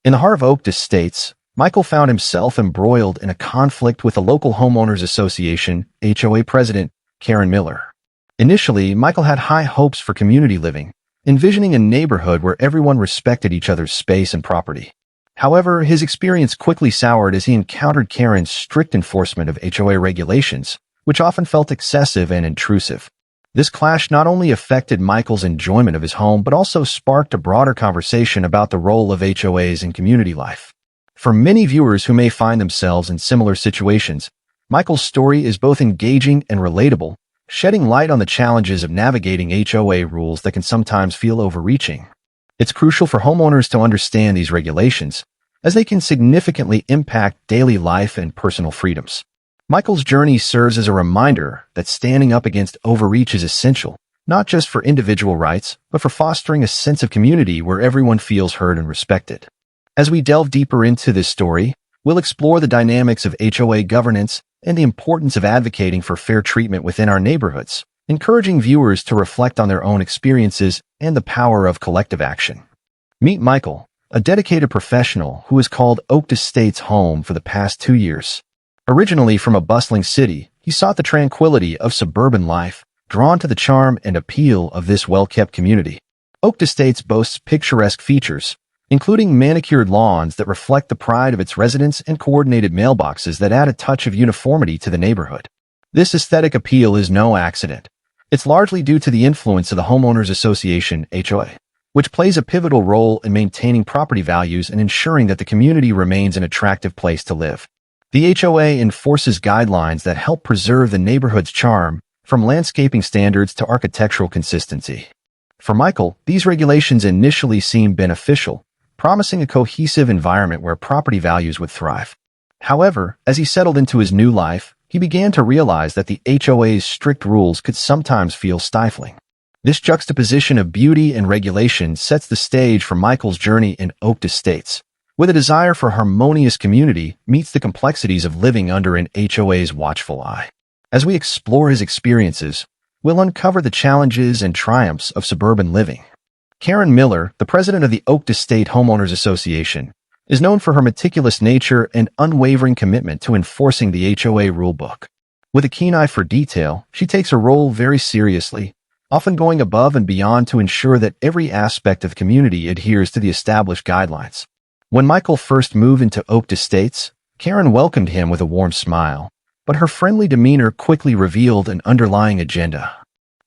In the heart of Oak Estates, Michael found himself embroiled in a conflict with the local Homeowners Association, HOA president, Karen Miller. Initially, Michael had high hopes for community living, envisioning a neighborhood where everyone respected each other's space and property. However, his experience quickly soured as he encountered Karen's strict enforcement of HOA regulations, which often felt excessive and intrusive. This clash not only affected Michael's enjoyment of his home, but also sparked a broader conversation about the role of HOAs in community life. For many viewers who may find themselves in similar situations, Michael's story is both engaging and relatable, shedding light on the challenges of navigating HOA rules that can sometimes feel overreaching. It's crucial for homeowners to understand these regulations, as they can significantly impact daily life and personal freedoms. Michael's journey serves as a reminder that standing up against overreach is essential, not just for individual rights, but for fostering a sense of community where everyone feels heard and respected. As we delve deeper into this story, we'll explore the dynamics of HOA governance and the importance of advocating for fair treatment within our neighborhoods, encouraging viewers to reflect on their own experiences and the power of collective action. Meet Michael, a dedicated professional who has called Oak Estates home for the past 2 years. Originally from a bustling city, he sought the tranquility of suburban life, drawn to the charm and appeal of this well-kept community. Oak Estates boasts picturesque features, including manicured lawns that reflect the pride of its residents and coordinated mailboxes that add a touch of uniformity to the neighborhood. This aesthetic appeal is no accident. It's largely due to the influence of the Homeowners Association, HOA, which plays a pivotal role in maintaining property values and ensuring that the community remains an attractive place to live. The HOA enforces guidelines that help preserve the neighborhood's charm, from landscaping standards to architectural consistency. For Michael, these regulations initially seemed beneficial, promising a cohesive environment where property values would thrive. However, as he settled into his new life, he began to realize that the HOA's strict rules could sometimes feel stifling. This juxtaposition of beauty and regulation sets the stage for Michael's journey in Oak Estates, where the desire for harmonious community meets the complexities of living under an HOA's watchful eye. As we explore his experiences, we'll uncover the challenges and triumphs of suburban living. Karen Miller, the president of the Oak Estate Homeowners Association, is known for her meticulous nature and unwavering commitment to enforcing the HOA rulebook. With a keen eye for detail, she takes her role very seriously, often going above and beyond to ensure that every aspect of the community adheres to the established guidelines. When Michael first moved into Oak Estates, Karen welcomed him with a warm smile, but her friendly demeanor quickly revealed an underlying agenda.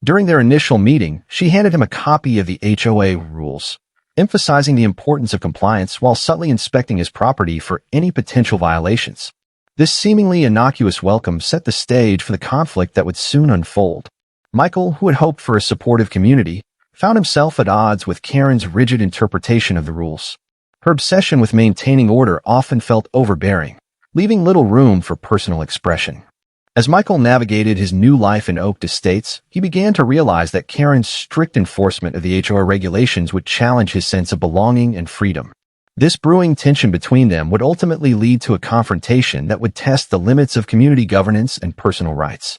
During their initial meeting, she handed him a copy of the HOA rules, emphasizing the importance of compliance while subtly inspecting his property for any potential violations. This seemingly innocuous welcome set the stage for the conflict that would soon unfold. Michael, who had hoped for a supportive community, found himself at odds with Karen's rigid interpretation of the rules. Her obsession with maintaining order often felt overbearing, leaving little room for personal expression. As Michael navigated his new life in Oak Estates, he began to realize that Karen's strict enforcement of the HOA regulations would challenge his sense of belonging and freedom. This brewing tension between them would ultimately lead to a confrontation that would test the limits of community governance and personal rights.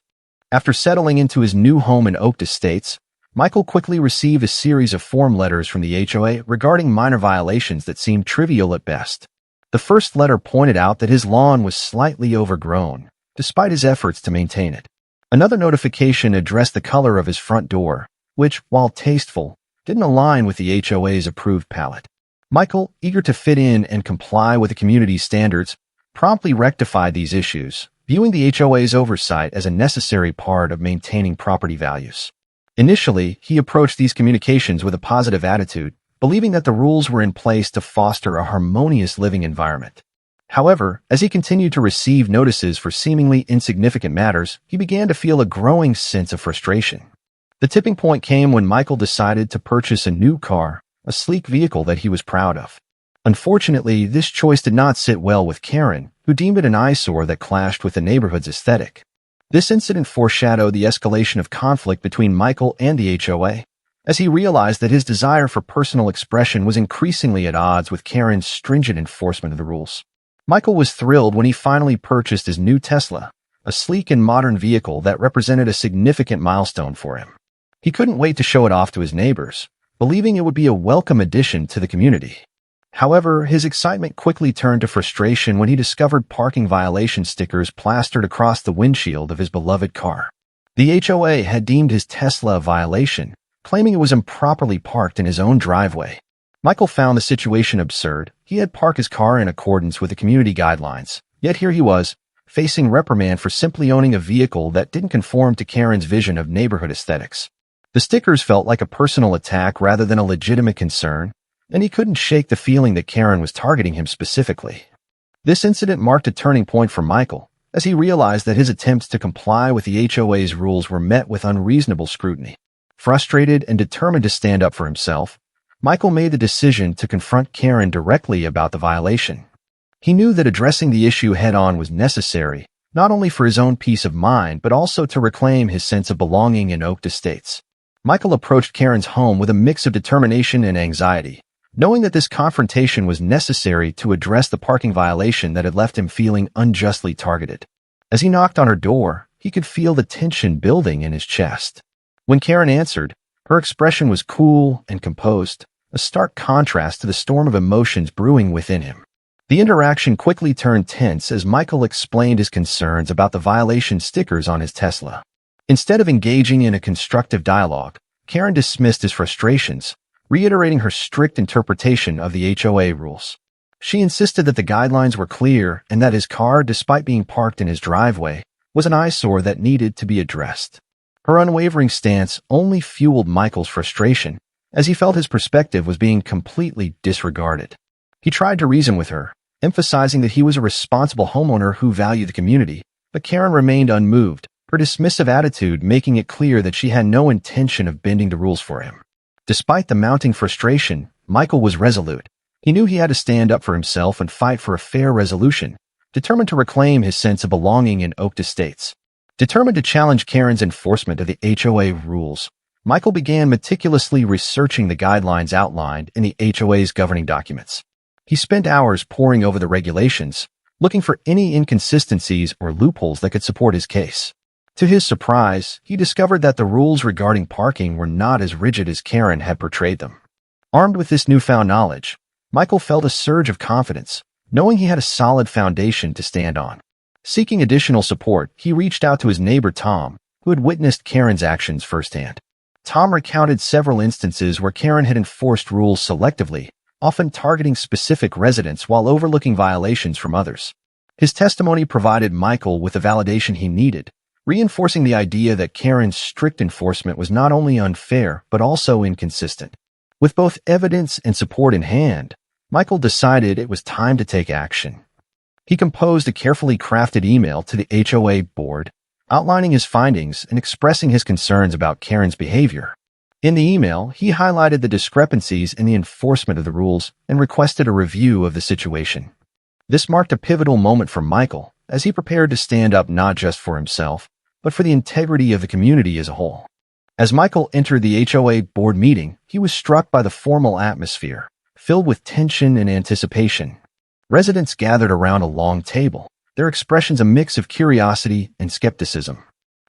After settling into his new home in Oak Estates, Michael quickly received a series of form letters from the HOA regarding minor violations that seemed trivial at best. The first letter pointed out that his lawn was slightly overgrown, despite his efforts to maintain it. Another notification addressed the color of his front door, which, while tasteful, didn't align with the HOA's approved palette. Michael, eager to fit in and comply with the community's standards, promptly rectified these issues, viewing the HOA's oversight as a necessary part of maintaining property values. Initially, he approached these communications with a positive attitude, believing that the rules were in place to foster a harmonious living environment. However, as he continued to receive notices for seemingly insignificant matters, he began to feel a growing sense of frustration. The tipping point came when Michael decided to purchase a new car, a sleek vehicle that he was proud of. Unfortunately, this choice did not sit well with Karen, who deemed it an eyesore that clashed with the neighborhood's aesthetic. This incident foreshadowed the escalation of conflict between Michael and the HOA, as he realized that his desire for personal expression was increasingly at odds with Karen's stringent enforcement of the rules. Michael was thrilled when he finally purchased his new Tesla, a sleek and modern vehicle that represented a significant milestone for him. He couldn't wait to show it off to his neighbors, believing it would be a welcome addition to the community. However, his excitement quickly turned to frustration when he discovered parking violation stickers plastered across the windshield of his beloved car. The HOA had deemed his Tesla a violation, claiming it was improperly parked in his own driveway. Michael found the situation absurd. He had parked his car in accordance with the community guidelines, yet here he was, facing reprimand for simply owning a vehicle that didn't conform to Karen's vision of neighborhood aesthetics. The stickers felt like a personal attack rather than a legitimate concern, and he couldn't shake the feeling that Karen was targeting him specifically. This incident marked a turning point for Michael, as he realized that his attempts to comply with the HOA's rules were met with unreasonable scrutiny. Frustrated and determined to stand up for himself, Michael made the decision to confront Karen directly about the violation. He knew that addressing the issue head-on was necessary, not only for his own peace of mind but also to reclaim his sense of belonging in Oak Estates. Michael approached Karen's home with a mix of determination and anxiety, knowing that this confrontation was necessary to address the parking violation that had left him feeling unjustly targeted. As he knocked on her door, he could feel the tension building in his chest. When Karen answered, her expression was cool and composed, a stark contrast to the storm of emotions brewing within him. The interaction quickly turned tense as Michael explained his concerns about the violation stickers on his Tesla. Instead of engaging in a constructive dialogue, Karen dismissed his frustrations, reiterating her strict interpretation of the HOA rules. She insisted that the guidelines were clear and that his car, despite being parked in his driveway, was an eyesore that needed to be addressed. Her unwavering stance only fueled Michael's frustration, as he felt his perspective was being completely disregarded. He tried to reason with her, emphasizing that he was a responsible homeowner who valued the community, but Karen remained unmoved, her dismissive attitude making it clear that she had no intention of bending the rules for him. Despite the mounting frustration, Michael was resolute. He knew he had to stand up for himself and fight for a fair resolution, determined to reclaim his sense of belonging in Oak Estates. Determined to challenge Karen's enforcement of the HOA rules, Michael began meticulously researching the guidelines outlined in the HOA's governing documents. He spent hours poring over the regulations, looking for any inconsistencies or loopholes that could support his case. To his surprise, he discovered that the rules regarding parking were not as rigid as Karen had portrayed them. Armed with this newfound knowledge, Michael felt a surge of confidence, knowing he had a solid foundation to stand on. Seeking additional support, he reached out to his neighbor Tom, who had witnessed Karen's actions firsthand. Tom recounted several instances where Karen had enforced rules selectively, often targeting specific residents while overlooking violations from others. His testimony provided Michael with the validation he needed, reinforcing the idea that Karen's strict enforcement was not only unfair but also inconsistent. With both evidence and support in hand, Michael decided it was time to take action. He composed a carefully crafted email to the HOA board, outlining his findings and expressing his concerns about Karen's behavior. In the email, he highlighted the discrepancies in the enforcement of the rules and requested a review of the situation. This marked a pivotal moment for Michael, as he prepared to stand up not just for himself, but for the integrity of the community as a whole. As Michael entered the HOA board meeting, he was struck by the formal atmosphere, filled with tension and anticipation. Residents gathered around a long table, their expressions a mix of curiosity and skepticism.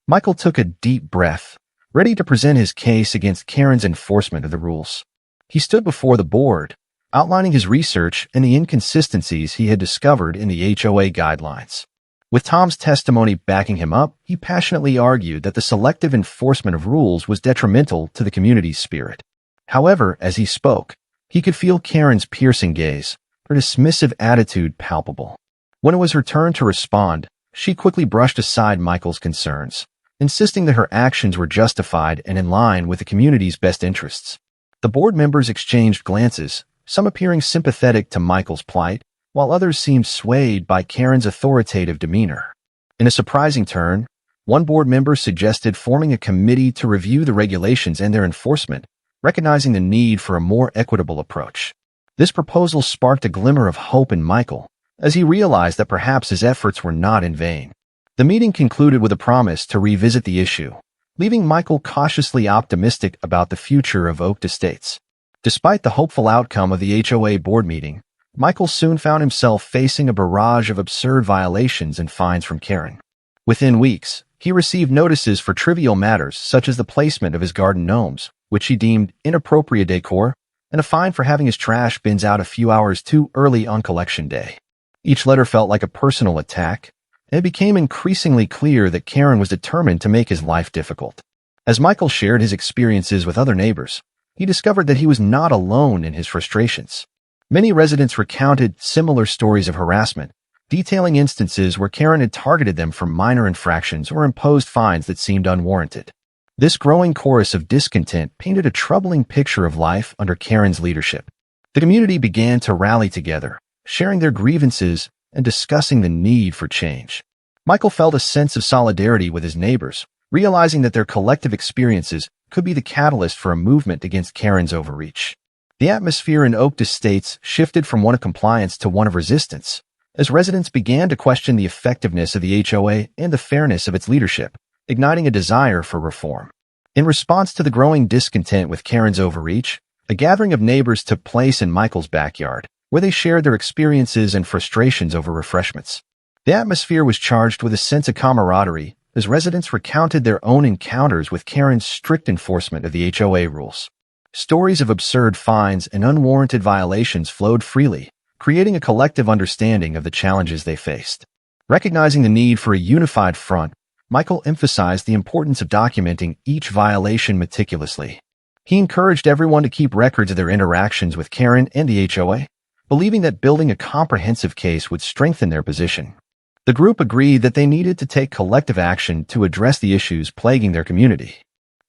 Michael took a deep breath, ready to present his case against Karen's enforcement of the rules. He stood before the board, outlining his research and the inconsistencies he had discovered in the HOA guidelines. With Tom's testimony backing him up, he passionately argued that the selective enforcement of rules was detrimental to the community's spirit. However, as he spoke, he could feel Karen's piercing gaze, her dismissive attitude palpable. When it was her turn to respond, she quickly brushed aside Michael's concerns, insisting that her actions were justified and in line with the community's best interests. The board members exchanged glances, some appearing sympathetic to Michael's plight, while others seemed swayed by Karen's authoritative demeanor. In a surprising turn, one board member suggested forming a committee to review the regulations and their enforcement, recognizing the need for a more equitable approach. This proposal sparked a glimmer of hope in Michael, as he realized that perhaps his efforts were not in vain. The meeting concluded with a promise to revisit the issue, leaving Michael cautiously optimistic about the future of Oak Estates. Despite the hopeful outcome of the HOA board meeting, Michael soon found himself facing a barrage of absurd violations and fines from Karen. Within weeks, he received notices for trivial matters such as the placement of his garden gnomes, which he deemed inappropriate decor, and a fine for having his trash bins out a few hours too early on collection day. Each letter felt like a personal attack, and it became increasingly clear that Karen was determined to make his life difficult. As Michael shared his experiences with other neighbors, he discovered that he was not alone in his frustrations. Many residents recounted similar stories of harassment, detailing instances where Karen had targeted them for minor infractions or imposed fines that seemed unwarranted. This growing chorus of discontent painted a troubling picture of life under Karen's leadership. The community began to rally together, sharing their grievances and discussing the need for change. Michael felt a sense of solidarity with his neighbors, realizing that their collective experiences could be the catalyst for a movement against Karen's overreach. The atmosphere in Oak Estates shifted from one of compliance to one of resistance, as residents began to question the effectiveness of the HOA and the fairness of its leadership, igniting a desire for reform. In response to the growing discontent with Karen's overreach, a gathering of neighbors took place in Michael's backyard, where they shared their experiences and frustrations over refreshments. The atmosphere was charged with a sense of camaraderie as residents recounted their own encounters with Karen's strict enforcement of the HOA rules. Stories of absurd fines and unwarranted violations flowed freely, creating a collective understanding of the challenges they faced. Recognizing the need for a unified front, Michael emphasized the importance of documenting each violation meticulously. He encouraged everyone to keep records of their interactions with Karen and the HOA, believing that building a comprehensive case would strengthen their position. The group agreed that they needed to take collective action to address the issues plaguing their community.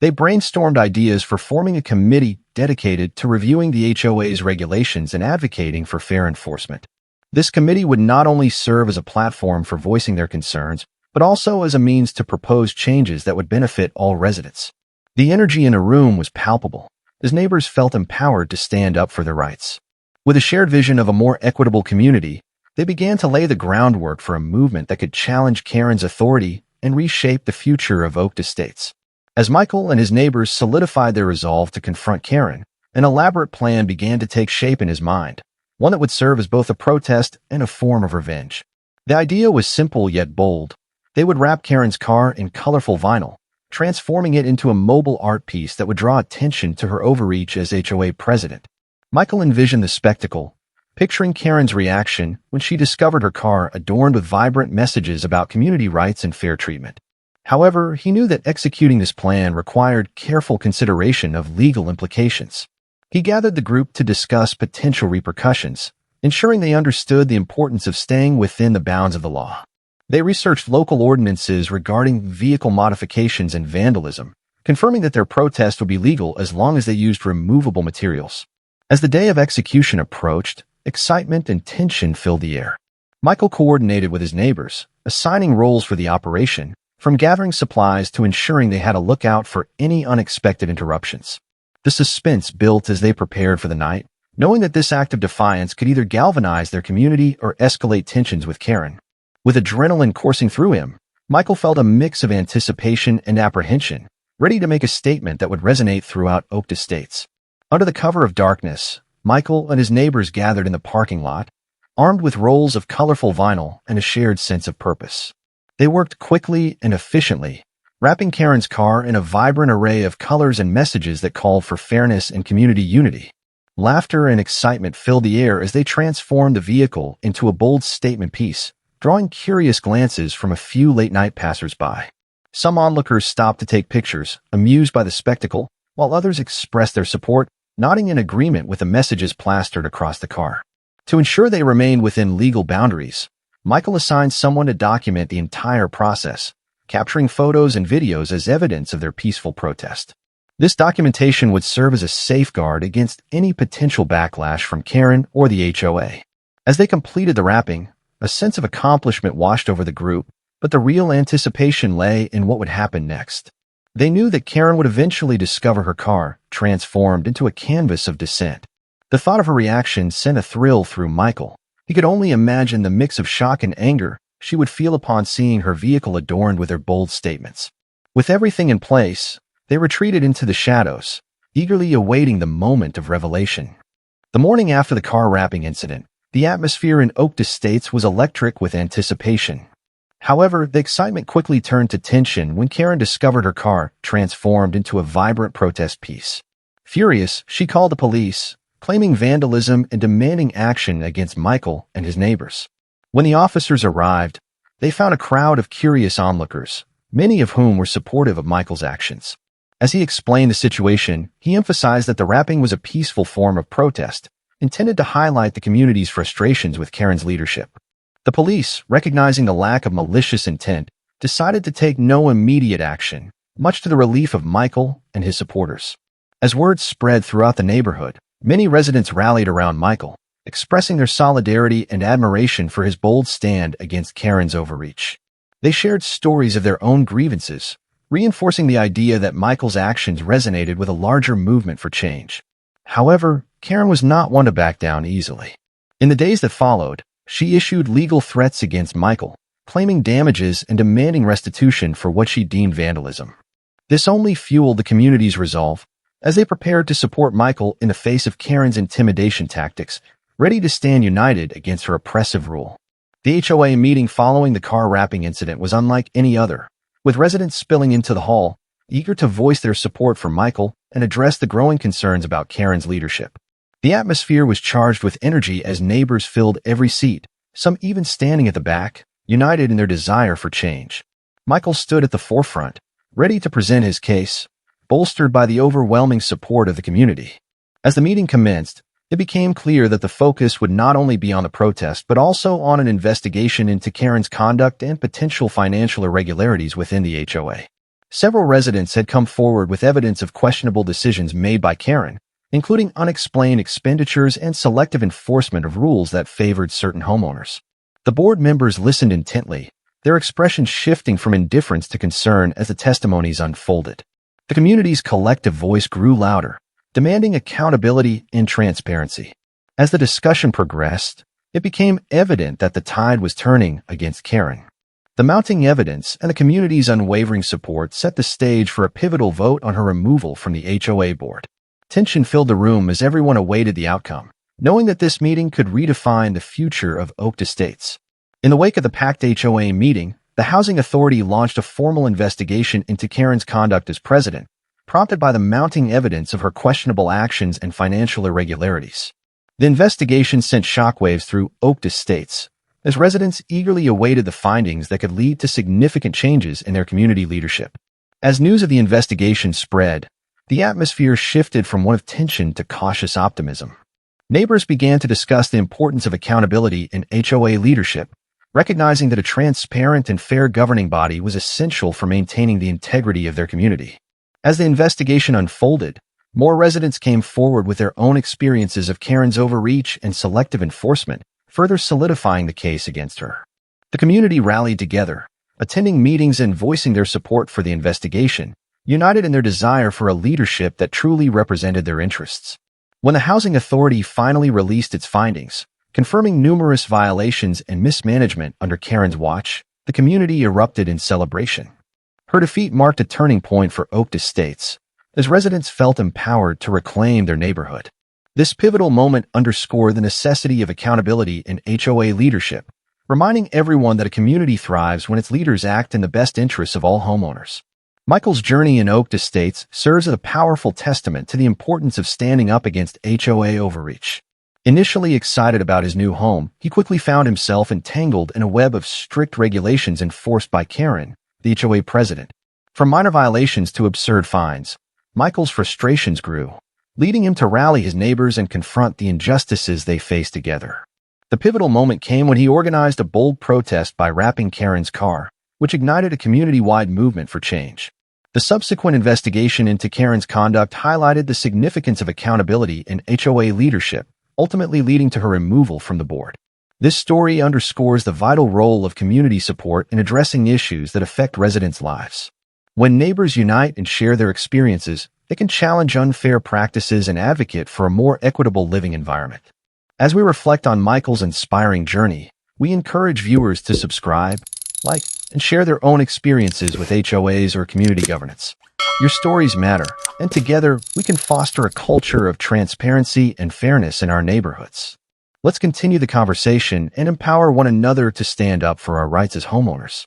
They brainstormed ideas for forming a committee dedicated to reviewing the HOA's regulations and advocating for fair enforcement. This committee would not only serve as a platform for voicing their concerns, but also as a means to propose changes that would benefit all residents. The energy in a room was palpable, as neighbors felt empowered to stand up for their rights. With a shared vision of a more equitable community, they began to lay the groundwork for a movement that could challenge Karen's authority and reshape the future of Oak Estates. As Michael and his neighbors solidified their resolve to confront Karen, an elaborate plan began to take shape in his mind, one that would serve as both a protest and a form of revenge. The idea was simple yet bold. They would wrap Karen's car in colorful vinyl, transforming it into a mobile art piece that would draw attention to her overreach as HOA president. Michael envisioned the spectacle, picturing Karen's reaction when she discovered her car adorned with vibrant messages about community rights and fair treatment. However, he knew that executing this plan required careful consideration of legal implications. He gathered the group to discuss potential repercussions, ensuring they understood the importance of staying within the bounds of the law. They researched local ordinances regarding vehicle modifications and vandalism, confirming that their protest would be legal as long as they used removable materials. As the day of execution approached, excitement and tension filled the air. Michael coordinated with his neighbors, assigning roles for the operation, from gathering supplies to ensuring they had a lookout for any unexpected interruptions. The suspense built as they prepared for the night, knowing that this act of defiance could either galvanize their community or escalate tensions with Karen. With adrenaline coursing through him, Michael felt a mix of anticipation and apprehension, ready to make a statement that would resonate throughout Oak Estates. Under the cover of darkness, Michael and his neighbors gathered in the parking lot, armed with rolls of colorful vinyl and a shared sense of purpose. They worked quickly and efficiently, wrapping Karen's car in a vibrant array of colors and messages that called for fairness and community unity. Laughter and excitement filled the air as they transformed the vehicle into a bold statement piece, drawing curious glances from a few late-night passers-by. Some onlookers stopped to take pictures, amused by the spectacle, while others expressed their support, nodding in agreement with the messages plastered across the car. To ensure they remained within legal boundaries, Michael assigned someone to document the entire process, capturing photos and videos as evidence of their peaceful protest. This documentation would serve as a safeguard against any potential backlash from Karen or the HOA. As they completed the wrapping, a sense of accomplishment washed over the group, but the real anticipation lay in what would happen next. They knew that Karen would eventually discover her car transformed into a canvas of dissent. The thought of her reaction sent a thrill through Michael. He could only imagine the mix of shock and anger she would feel upon seeing her vehicle adorned with her bold statements. With everything in place, they retreated into the shadows, eagerly awaiting the moment of revelation. The morning after the car wrapping incident, the atmosphere in Oak Estates was electric with anticipation. However, the excitement quickly turned to tension when Karen discovered her car transformed into a vibrant protest piece. Furious, she called the police, claiming vandalism and demanding action against Michael and his neighbors. When the officers arrived, they found a crowd of curious onlookers, many of whom were supportive of Michael's actions. As he explained the situation, he emphasized that the rapping was a peaceful form of protest, intended to highlight the community's frustrations with Karen's leadership. The police, recognizing the lack of malicious intent, decided to take no immediate action, much to the relief of Michael and his supporters. As word spread throughout the neighborhood, many residents rallied around Michael, expressing their solidarity and admiration for his bold stand against Karen's overreach. They shared stories of their own grievances, reinforcing the idea that Michael's actions resonated with a larger movement for change. However, Karen was not one to back down easily. In the days that followed, she issued legal threats against Michael, claiming damages and demanding restitution for what she deemed vandalism. This only fueled the community's resolve, as they prepared to support Michael in the face of Karen's intimidation tactics, ready to stand united against her oppressive rule. The HOA meeting following the car rapping incident was unlike any other, with residents spilling into the hall, eager to voice their support for Michael and address the growing concerns about Karen's leadership. The atmosphere was charged with energy as neighbors filled every seat, some even standing at the back, united in their desire for change. Michael stood at the forefront, ready to present his case, bolstered by the overwhelming support of the community. As the meeting commenced, it became clear that the focus would not only be on the protest but also on an investigation into Karen's conduct and potential financial irregularities within the HOA. Several residents had come forward with evidence of questionable decisions made by Karen, including unexplained expenditures and selective enforcement of rules that favored certain homeowners. The board members listened intently, their expressions shifting from indifference to concern as the testimonies unfolded. The community's collective voice grew louder, demanding accountability and transparency. As the discussion progressed, it became evident that the tide was turning against Karen. The mounting evidence and the community's unwavering support set the stage for a pivotal vote on her removal from the HOA board. Tension filled the room as everyone awaited the outcome, knowing that this meeting could redefine the future of Oak Estates. In the wake of the packed HOA meeting, the Housing Authority launched a formal investigation into Karen's conduct as president, prompted by the mounting evidence of her questionable actions and financial irregularities. The investigation sent shockwaves through Oak Estates, as residents eagerly awaited the findings that could lead to significant changes in their community leadership. As news of the investigation spread, the atmosphere shifted from one of tension to cautious optimism. Neighbors began to discuss the importance of accountability in HOA leadership, recognizing that a transparent and fair governing body was essential for maintaining the integrity of their community. As the investigation unfolded, more residents came forward with their own experiences of Karen's overreach and selective enforcement, further solidifying the case against her. The community rallied together, attending meetings and voicing their support for the investigation, united in their desire for a leadership that truly represented their interests. When the Housing Authority finally released its findings, confirming numerous violations and mismanagement under Karen's watch, the community erupted in celebration. Her defeat marked a turning point for Oak Estates, as residents felt empowered to reclaim their neighborhood. This pivotal moment underscored the necessity of accountability in HOA leadership, reminding everyone that a community thrives when its leaders act in the best interests of all homeowners. Michael's journey in Oak Estates serves as a powerful testament to the importance of standing up against HOA overreach. Initially excited about his new home, he quickly found himself entangled in a web of strict regulations enforced by Karen, the HOA president. From minor violations to absurd fines, Michael's frustrations grew, leading him to rally his neighbors and confront the injustices they faced together. The pivotal moment came when he organized a bold protest by rapping Karen's car, which ignited a community-wide movement for change. The subsequent investigation into Karen's conduct highlighted the significance of accountability in HOA leadership, ultimately leading to her removal from the board. This story underscores the vital role of community support in addressing issues that affect residents' lives. When neighbors unite and share their experiences, they can challenge unfair practices and advocate for a more equitable living environment. As we reflect on Michael's inspiring journey, we encourage viewers to subscribe, like, and share their own experiences with HOAs or community governance. Your stories matter, and together we can foster a culture of transparency and fairness in our neighborhoods. Let's continue the conversation and empower one another to stand up for our rights as homeowners.